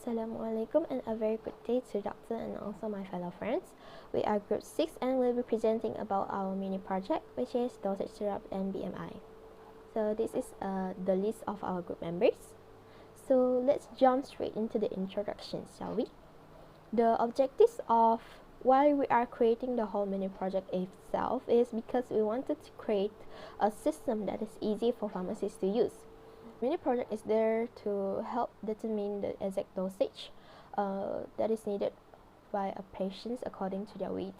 Assalamualaikum and a very good day to Doctor and also my fellow friends. We are Group 6 and we'll be presenting about our mini project, which is dosage syrup and BMI. So this is the list of our group members. So let's jump straight into the introduction, shall we? The objectives of why we are creating the whole mini project itself is because we wanted to create a system that is easy for pharmacists to use. Mini project is there to help determine the exact dosage that is needed by a patient according to their weight.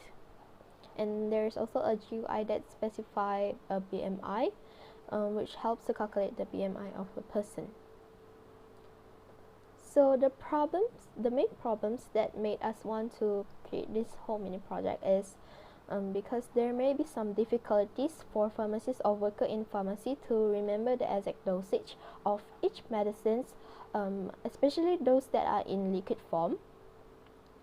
And there's also a GUI that specifies a BMI, which helps to calculate the BMI of a person. So the main problems that made us want to create this whole mini project is because there may be some difficulties for pharmacists or workers in pharmacy to remember the exact dosage of each medicines, especially those that are in liquid form.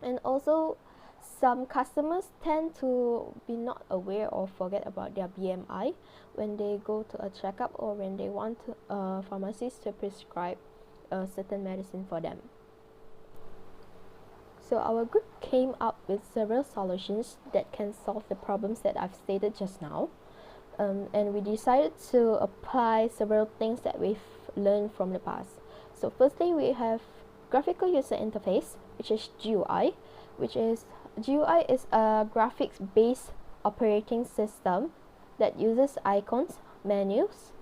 And also, some customers tend to be not aware or forget about their BMI when they go to a checkup or when they want a pharmacist to prescribe a certain medicine for them. So our group came up with several solutions that can solve the problems that I've stated just now. And we decided to apply several things that we've learned from the past. So firstly, we have graphical user interface, which is GUI, GUI is a graphics-based operating system that uses icons, menus,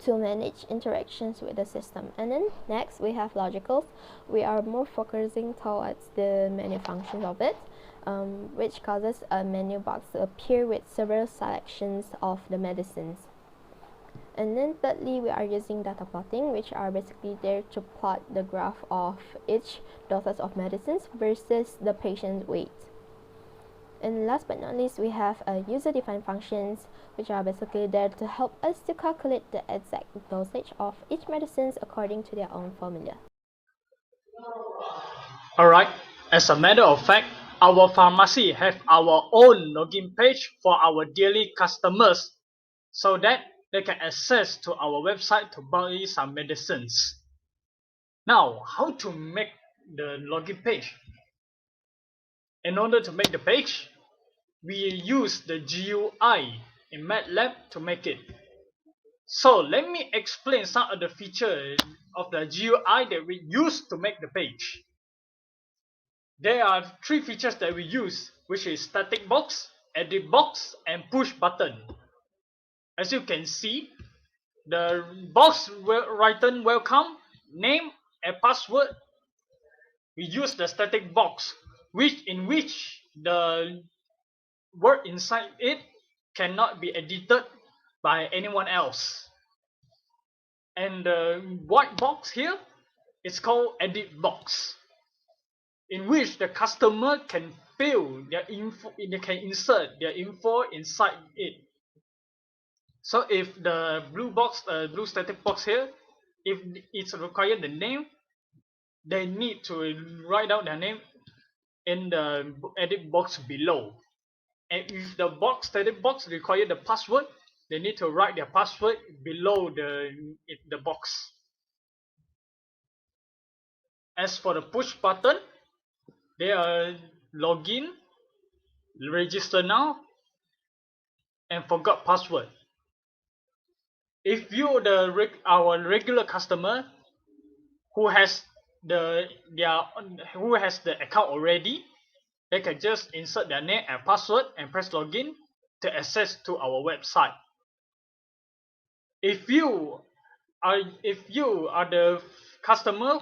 to manage interactions with the system. And then next we have logicals. We are more focusing towards the menu functions of it, which causes a menu box to appear with several selections of the medicines. And then thirdly, we are using data plotting, which are basically there to plot the graph of each dosage of medicines versus the patient's weight. And last but not least, we have user-defined functions, which are basically there to help us to calculate the exact dosage of each medicine according to their own formula. Alright, as a matter of fact, our pharmacy have our own login page for our daily customers so that they can access to our website to buy some medicines. Now, how to make the login page? In order to make the page, we use the GUI in MATLAB to make it. So let me explain some of the features of the GUI that we use to make the page. There are three features that we use, which is static box, edit box, and push button. As you can see, the box written welcome, name, and password. We use the static box, in which the word inside it cannot be edited by anyone else. And the white box here is called edit box, in which the customer can fill their info, they can insert their info inside it. So if the blue static box here, if it's required the name, they need to write down their name in the edit box below. And if the static box require the password, they need to write their password below the box. As for the push button, they are login, register now, and forgot password. If you our regular customer who has the account already, they can just insert their name and password and press login to access to our website. If you are the customer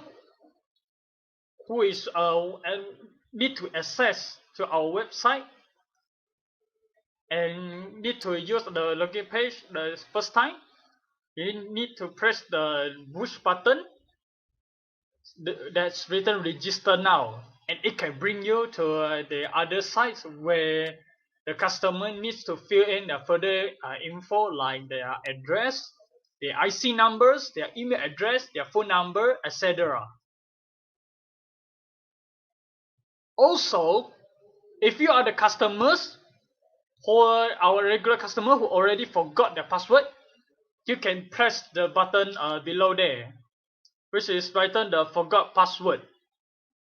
who is need to access to our website and need to use the login page the first time, you need to press the push button that's written register now, and it can bring you to the other sites where the customer needs to fill in the further info like their address, their IC numbers, their email address, their phone number, etc. Also, if you are the customers or our regular customer who already forgot their password, you can press the button below there. which is written the forgot password.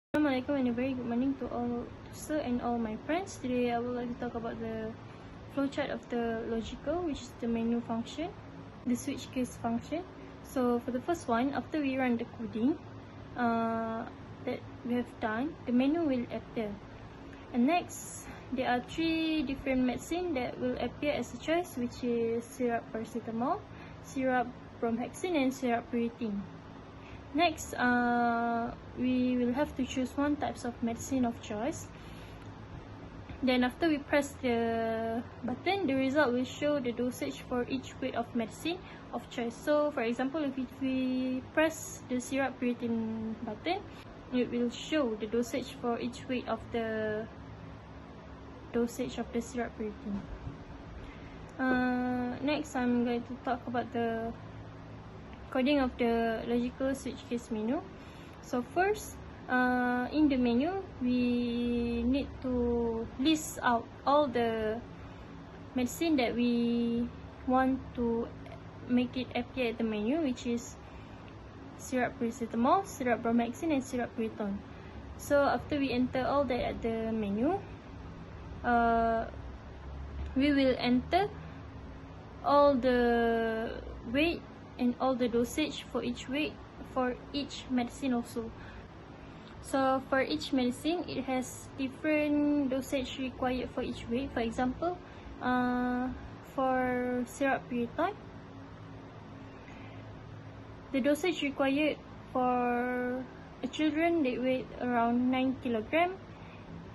Assalamualaikum and a very good morning to all sir and all my friends. Today I would like to talk about the flowchart of the logical, which is the menu function, the switch case function. So for the first one, after we run the coding that we have done, the menu will appear. And next, there are three different medicine that will appear as a choice, which is syrup paracetamol, syrup bromhexine, and syrup pyridine. Next, we will have to choose one types of medicine of choice. Then after we press the button, the result will show the dosage for each weight of medicine of choice. So for example, if we press the syrup pyridine button, it will show the dosage for each weight of the dosage of the syrup pyridine. Next, I'm going to talk about the coding of the logical switch case menu. So first, in the menu, we need to list out all the medicine that we want to make it appear at the menu, which is syrup paracetamol, syrup bromhexine, and syrup pyridine. So after we enter all that at the menu, we will enter all the weight and all the dosage for each weight for each medicine also. So for each medicine, it has different dosage required for each weight. For example, for syrup pyridine, the dosage required for a children that weight around 9 kg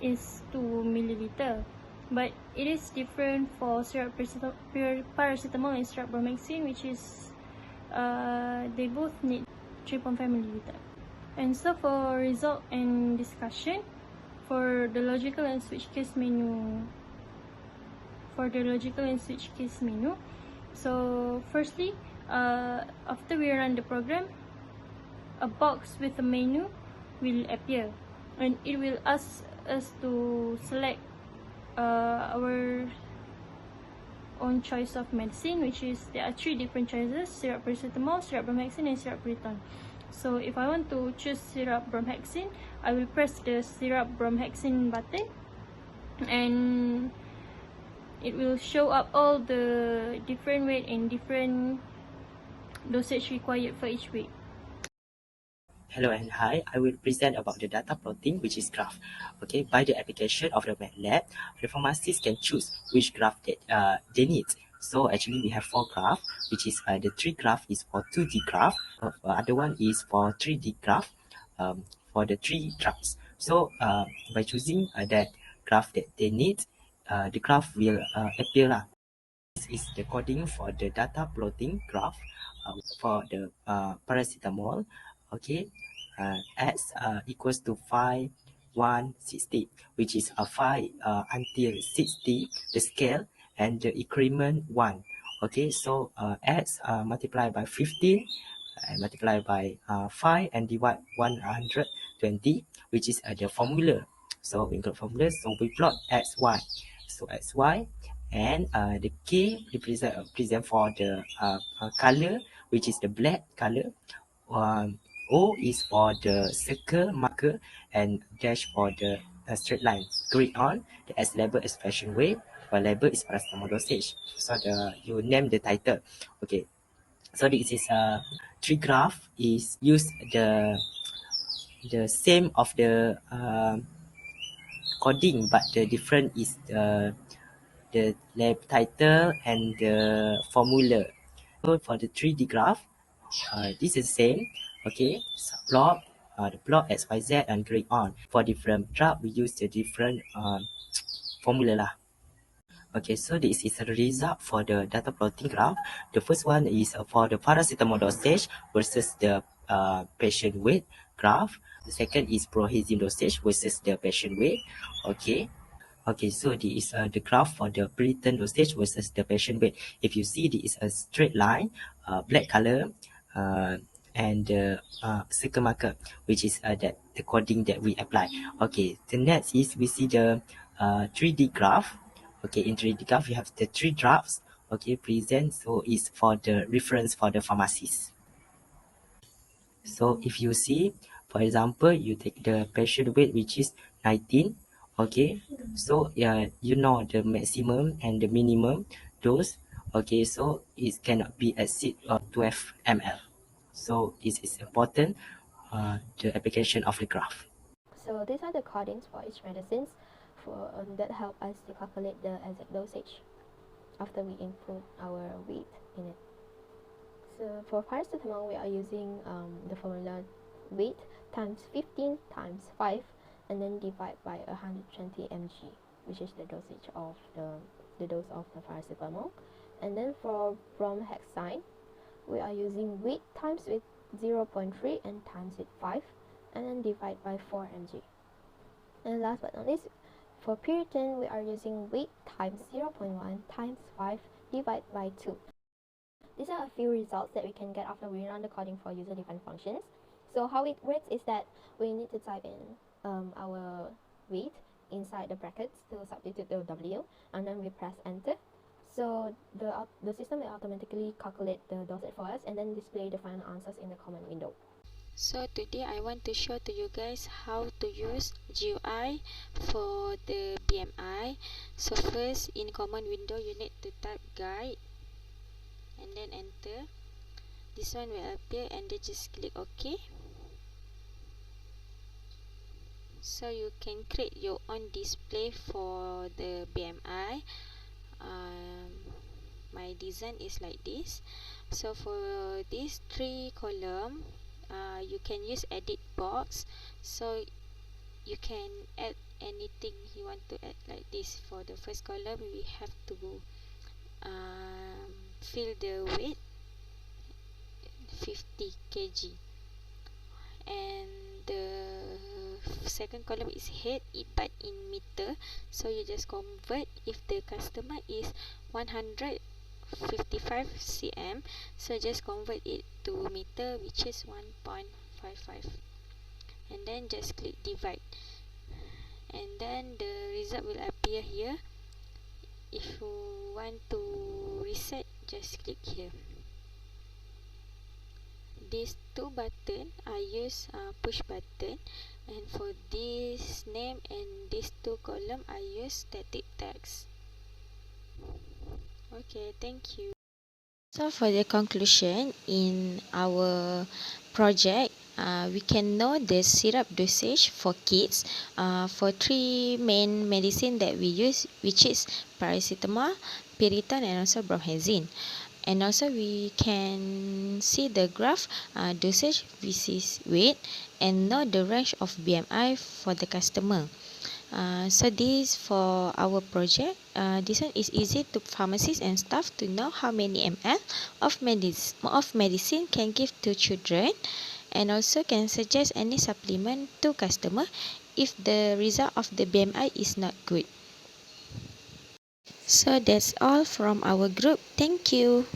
is 2 milliliter. But it is different for syrup paracetamol and syrup bromhexine, which is they both need 3.5 milliliter. And so for result and discussion for the logical and switch case menu. So firstly, after we run the program, a box with a menu will appear, and it will ask us to select our own choice of medicine, which is there are three different choices: syrup paracetamol, syrup bromhexine, and syrup pyridine. So if I want to choose syrup bromhexine, I will press the syrup bromhexine button, and it will show up all the different weight and different dosage required for each weight. Hello and hi, I will present about the data plotting, which is graph. Okay, by the application of the MATLAB, the pharmacists can choose which graph that they need. So actually we have four graph, which is the three graph is for 2D graph, other one is for 3D graph, for the three drugs. So by choosing that graph that they need, the graph will appear lah. This is the coding for the data plotting graph for the paracetamol. Okay, x equals to 5, 1, 60, which is a 5 until 60, the scale, and the increment 1. Okay, so x multiplied by 15 and multiply by 5 and divide 120, which is the formula. So we got formula, so we plot xy. So xy, and the k represent for the color, which is the black color. O is for the circle marker, and dash for the straight line. Grid on, the S label is fashion weight, Y label is paracetamol dosage. So you name the title. Okay, so this is tree graph is use the same of the coding, but the different is the lab title and the formula. So for the 3D graph, this is same. Okay, so plot the plot X, Y, Z and grade on. For different drug, we use the different formula lah. Okay, so this is the result for the data plotting graph. The first one is for the paracetamol dosage versus the patient weight graph. The second is bromhexine dosage versus the patient weight. Okay. Okay, so this is the graph for the pyridine dosage versus the patient weight. If you see, this is a straight line, black color, and the circle marker, which is that the coding that we apply. Okay, the next is we see the 3D graph. Okay, in 3D graph, you have the three drafts. Okay, present. So it's for the reference for the pharmacies. So if you see, for example, you take the patient weight which is 19, okay, so you know the maximum and the minimum dose, okay, so it cannot be exceed 12 ml. So it is important, the application of the graph. So these are the codings for each medicines that help us to calculate the exact dosage after we include our weight in it. So for paracetamol, we are using the formula weight times 15 times 5 and then divide by 120 mg, which is the dosage of the dose of the paracetamol. And then for bromhexine, we are using weight times with 0.3 and times with 5 and then divide by 4 mg. And last but not least, for piriton, we are using weight times 0.1 times 5 divided by 2. These are a few results that we can get after we run the coding for user-defined functions. So how it works is that we need to type in our weight inside the brackets to substitute the W, and then we press enter. So the system will automatically calculate the dosage for us and then display the final answers in the command window. So today I want to show to you guys how to use GUI for the BMI. So first, in command window you need to type guide and then enter. This one will appear and then just click OK. So you can create your own display for the BMI. My design is like this. So for these 3 column, you can use edit box. So you can add anything you want to add like this. For the first column, we have to fill the weight 50 kg, and the second column is head but in meter. So you just convert. If the customer is 155 cm, so just convert it to meter, which is 1.55, and then just click divide, and then the result will appear here. If you want to reset, just click here. These 2 button I use push button, and for this name and these 2 column I use static text. Okay, thank you. So for the conclusion, in our project, we can know the syrup dosage for kids for 3 main medicine that we use, which is paracetamol, piriton, and also bromhexine. And also we can see the graph dosage versus weight and know the range of BMI for the customer. So this for our project. This one is easy to pharmacists and staff to know how many ml of medicine can give to children, and also can suggest any supplement to customer if the result of the BMI is not good. So that's all from our group. Thank you.